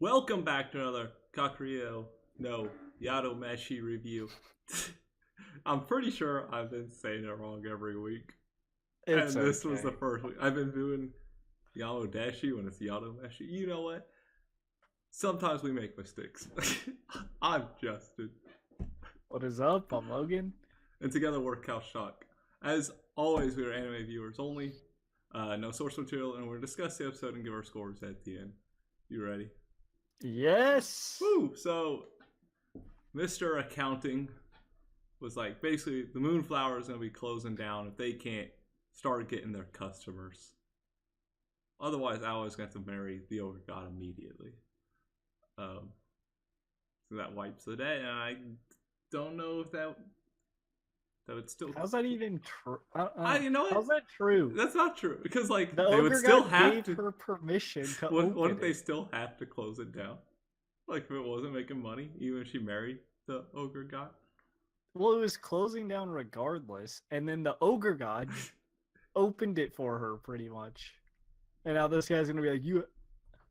Welcome back to another Kakuriyo, no, Yadomeshi review. I'm pretty sure I've been saying it wrong every week. It's And this was the okay. first week. I've been doing Yadomeshi when it's Yadomeshi. You know what? Sometimes we make mistakes. I'm Justin. What is up? I'm Logan. And together we're Cal Shock. As always, we are anime viewers only. No source material, and we're going to discuss the episode and give our scores at the end. You ready? Yes. Woo! So, Mr. Accounting was like basically the Moonflower is going to be closing down if they can't start getting their customers. Otherwise, Aloy's going to have to marry the ogre god immediately. Um, so that wipes the day, and I don't know if that would still. How's that even true? You know what? How's that true? That's not true because like The they would ogre still god have gave to. her permission to Wouldn't open they it. still have to close it down? Like if it wasn't making money, even if she married the ogre god. Well, it was closing down regardless, and then the ogre god opened it for her pretty much. And now this guy's gonna be like, you,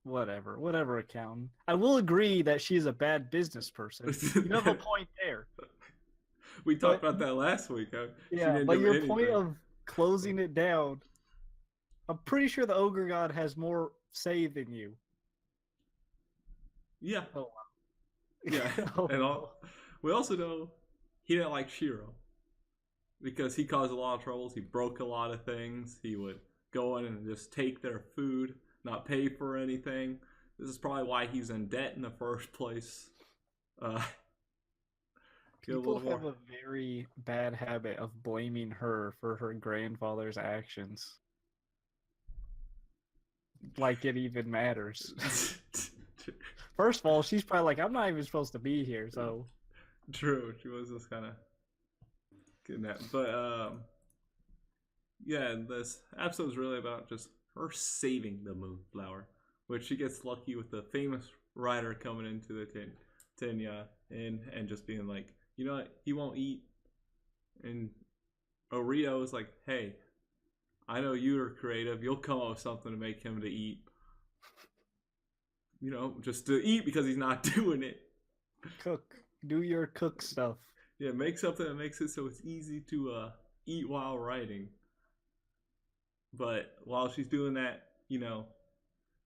whatever, accountant. I will agree that she's a bad business person. You have a point there, We talked but about that last week. She yeah, didn't but do your point anything. of closing it down, I'm pretty sure the ogre god has more say than you. Yeah, Oh yeah, wow. and Oh, we also know he didn't like Shiro because he caused a lot of troubles. He broke a lot of things. He would go in and just take their food, not pay for anything. This is probably why he's in debt in the first place. Uh, get a people little have more. a very bad habit of blaming her for her grandfather's actions. Like it even matters. First of all, she's probably like, I'm not even supposed to be here, so True, she was just kind of getting that, but yeah, this episode is really about just her saving the Moonflower, which she gets lucky with the famous rider coming into the Tenya and just being like, you know what, he won't eat. And Oreo is like, hey, I know you're creative. You'll come up with something to make him to eat. You know, just to eat because he's not doing it. cook. Do your cook stuff. Yeah, make something that makes it so it's easy to eat while writing. But while she's doing that,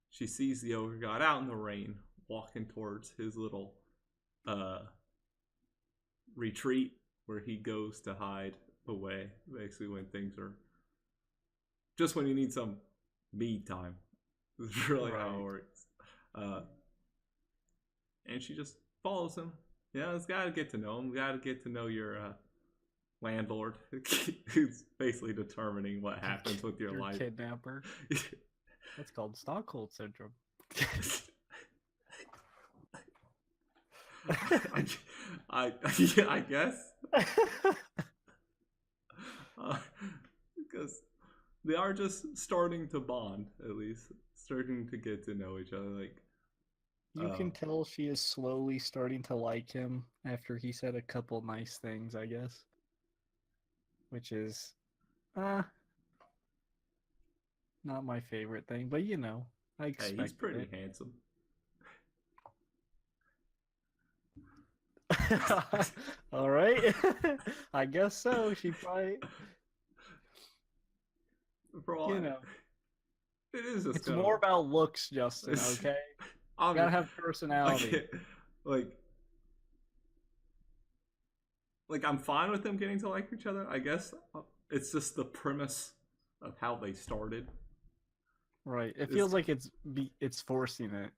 she sees the ogre god out in the rain, walking towards his little uh, retreat where he goes to hide away. Basically, when things are just when you need some me time. That's really how it Right. works. Uh, and she just follows him. It's got to get to know him. Got to get to know your landlord, who's basically determining what happens with your Your life. kidnapper. That's called Stockholm syndrome. I, yeah, I guess uh, because they are just starting to bond, at least starting to get to know each other. Like, You uh, can tell she is slowly starting to like him after he said a couple nice things, I guess. Which is uh not my favorite thing, but I hey, he's expected pretty it. handsome. All right. I guess so. She probably, For a you lot, know, it is just it's kind more about looks, Justin, of. okay? You gotta Obvious, have personality. like, like, like I'm fine with them getting to like each other. I guess it's just the premise of how they started. Right. It Is feels like it's forcing it.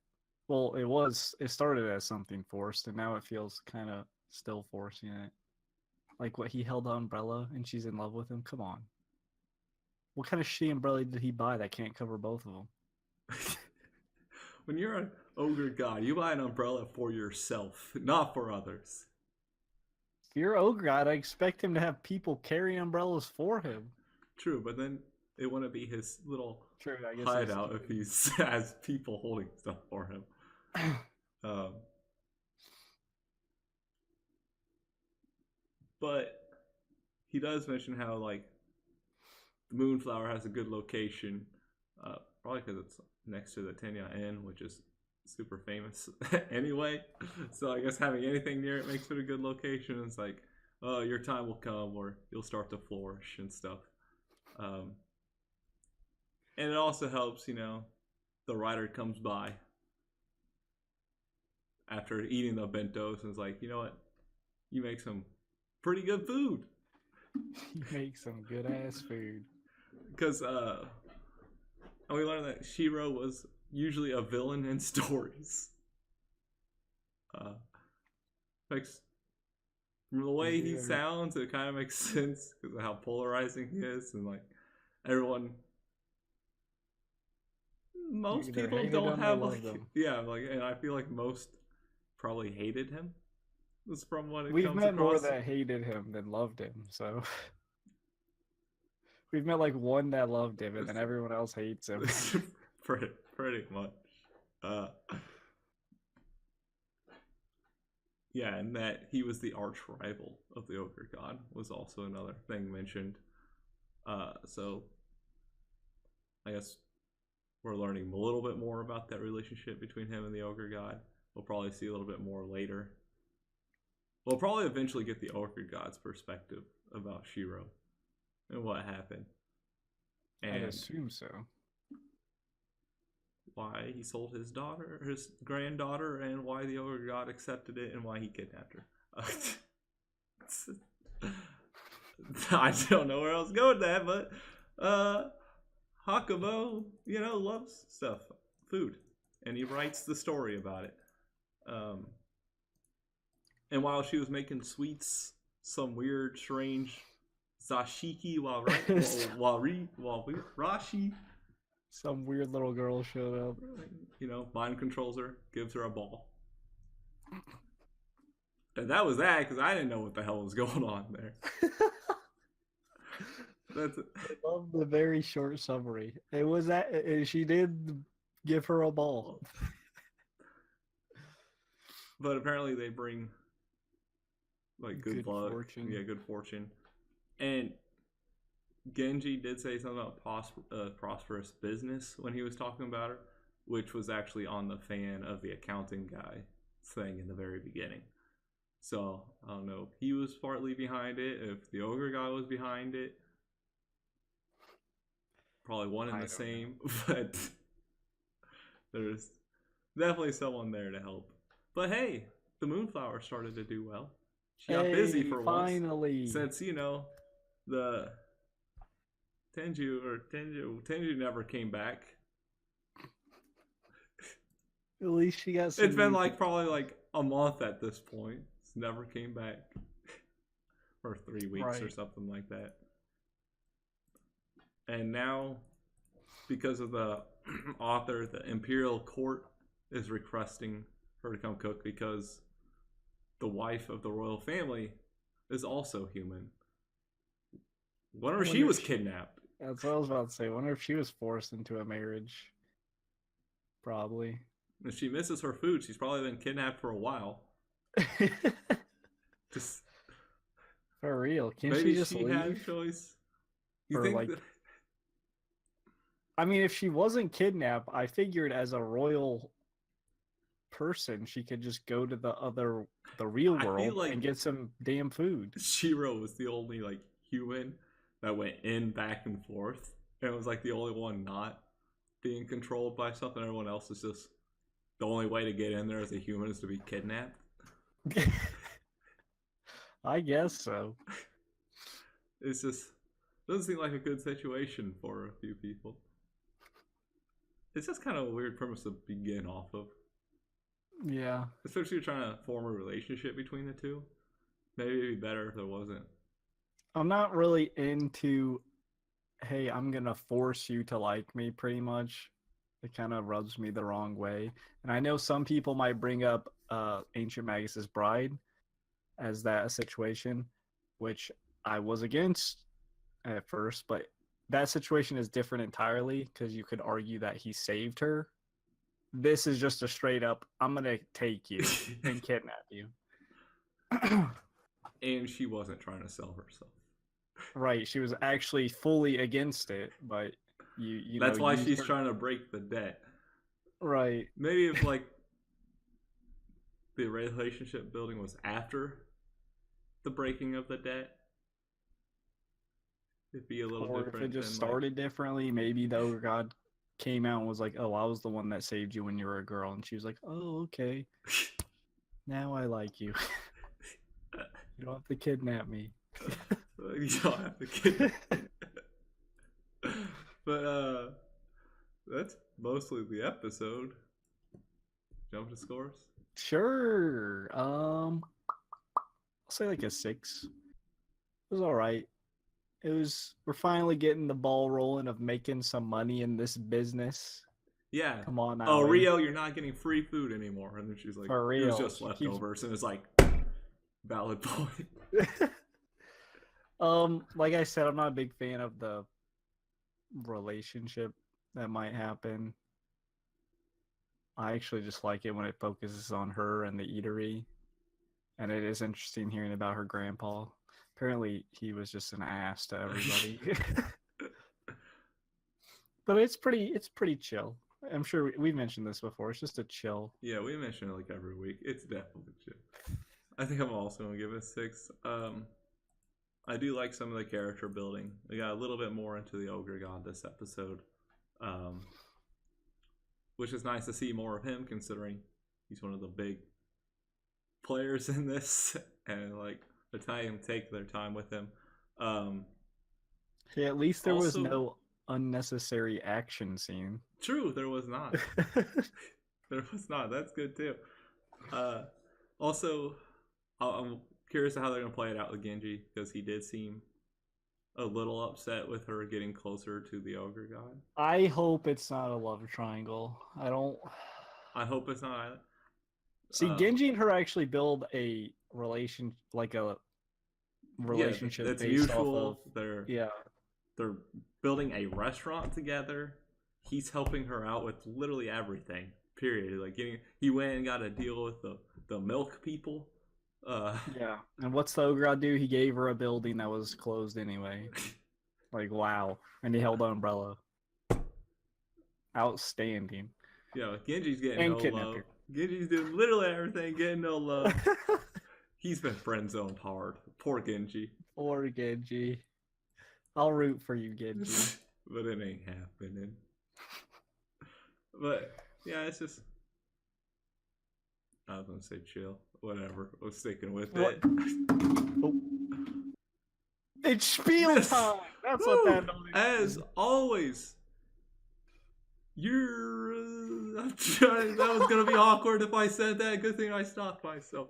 Well, it started as something forced and now it feels kind of still forcing it. Like what he held the umbrella and she's in love with him. Come on. What kind of shitty umbrella did he buy that can't cover both of them? when you're an ogre god, you buy an umbrella for yourself, not for others. If you're ogre god, I expect him to have people carry umbrellas for him. True, but then it wouldn't be his little True, I guess it's hideout if he has people holding stuff for him. Um, but he does mention how like the Moonflower has a good location, probably because it's next to the Tenya Inn, which is super famous anyway. So I guess having anything near it makes it a good location. It's like, oh, your time will come, or you'll start to flourish and stuff. Um, and it also helps, the writer comes by after eating the bentos and is like, you know what, you make some pretty good food. You make some good ass food. Because we learned that Shiro was usually a villain in stories. Makes From the way he sounds, it kind of makes sense because of how polarizing he is, and like everyone, most people don't have like, and I feel like most probably hated him. That's from what it We've comes met more across. that hated him than loved him, so we've met like one that loved him, and then everyone else hates him. pretty much. Yeah, and that he was the arch rival of the ogre god was also another thing mentioned. So I guess we're learning a little bit more about that relationship between him and the ogre god. We'll probably see a little bit more later. We'll probably eventually get the ogre god's perspective about Shiro and what happened. And I'd assume so. Why he sold his granddaughter, and why the ogre god accepted it, and why he kidnapped her. I don't know where else to go with that, but Hakubo, loves food, and he writes the story about it. And while she was making sweets, some weird, strange zashiki Rashi. Some weird little girl showed up. Mind controls her, gives her a ball. And that was that, because I didn't know what the hell was going on there. I love the very short summary. It was that she did give her a ball. But apparently they bring like good luck. Fortune. Yeah, good fortune. And Genji did say something about prosperous business when he was talking about her, which was actually on the fan of the accounting guy thing in the very beginning. So I don't know if he was partly behind it, if the ogre guy was behind it. Probably one and the same, but there's definitely someone there to help. But hey, the Moonflower started to do well. She got busy for finally. Once. Since, the Tenju never came back. At least she got some. It's been probably like a month at this point. It's never came back. Or 3 weeks or something like that. And now, because of the author, the Imperial Court is requesting her to come cook because the wife of the royal family is also human. Wonder if she was kidnapped. That's what I was about to say. I wonder if she was forced into a marriage. Probably. If she misses her food, she's probably been kidnapped for a while. Just for real. Can't maybe she just leave? Had a choice. You think I mean, if she wasn't kidnapped, I figured as a royal person, she could just go to the real world and get some damn food. Shiro was the only human that went in back and forth, and it was the only one not being controlled by something. Everyone else is just the only way to get in there as a human is to be kidnapped. I guess so. It's just doesn't seem like a good situation for a few people. It's just kind of a weird premise to begin off of. Yeah. Especially if you're trying to form a relationship between the two. Maybe it'd be better if there wasn't. I'm not really into, hey, I'm going to force you to like me, pretty much. It kind of rubs me the wrong way. And I know some people might bring up Ancient Magus's Bride as that situation, which I was against at first, but that situation is different entirely because you could argue that he saved her. This is just a straight up, I'm going to take you and kidnap you. And she wasn't trying to sell herself. Right, she was actually fully against it, but you That's why she's trying to break the debt. Right. Maybe if like the relationship building was after the breaking of the debt, it'd be a little Or if it different just than like started differently, maybe the ogre god came out and was like, "Oh, I was the one that saved you when you were a girl," and she was like, "Oh, okay. Now I like you. You don't have to kidnap me." you don't have to kid. But that's mostly the episode. Jump to scores. Sure. I'll say like a 6. It was all right. It was. We're finally getting the ball rolling of making some money in this business. Yeah. Come on, Oh, Allie. Rio, you're not getting free food anymore. And then she's like, For it was real. just She keeps. leftovers. And it's like, valid point. Like I said, I'm not a big fan of the relationship that might happen. I actually just like it when it focuses on her and the eatery. And it is interesting hearing about her grandpa. Apparently, he was just an ass to everybody. But it's pretty chill. I'm sure we mentioned this before. It's just a chill. Yeah, we mention it like every week. It's definitely chill. I think I'm also gonna give it a 6. I do like some of the character building. We got a little bit more into the ogre god this episode, which is nice to see more of him, considering he's one of the big players in this, and like Italian take their time with him. Yeah, at least there was Also- no unnecessary action scene. True, there was not. There was not. That's good too. Also, I'm curious how they're gonna play it out with Genji, because he did seem a little upset with her getting closer to the ogre god. I hope it's not a love triangle. I hope it's not either. See, Genji and her actually build a relationship it's based mutual. off of They're building a restaurant together. He's helping her out with literally everything. Period. Like he went and got a deal with the milk people. And what's the ogre god do? He gave her a building that was closed anyway. Like, wow. And he held an umbrella. Outstanding. Yeah, Genji's getting And no kidnapped love. her. Genji's doing literally everything, getting no love. He's been friend zoned hard. Poor Genji. Poor Genji. I'll root for you, Genji. But it ain't happening. But yeah, it's just, I was gonna say chill. Whatever. I'm sticking with it. Oh. It's spiel time. That's what that As always, you're. I'm trying. That was gonna be awkward if I said that. Good thing I stopped myself.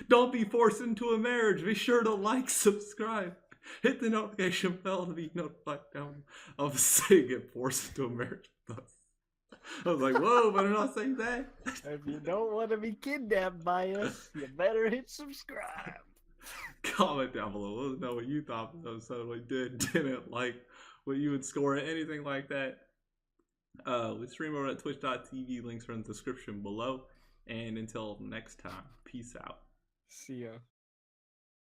Don't be forced into a marriage. Be sure to like, subscribe, hit the notification bell to be notified down of saying get forced into a marriage with us. I was like, whoa, better not say that. If you don't want to be kidnapped by us, you better hit subscribe. Comment down below. Let us know what you thought of the episode, what you didn't like, what you would score it, anything like that. We stream over at twitch.tv. Links are in the description below. And until next time, peace out. See ya.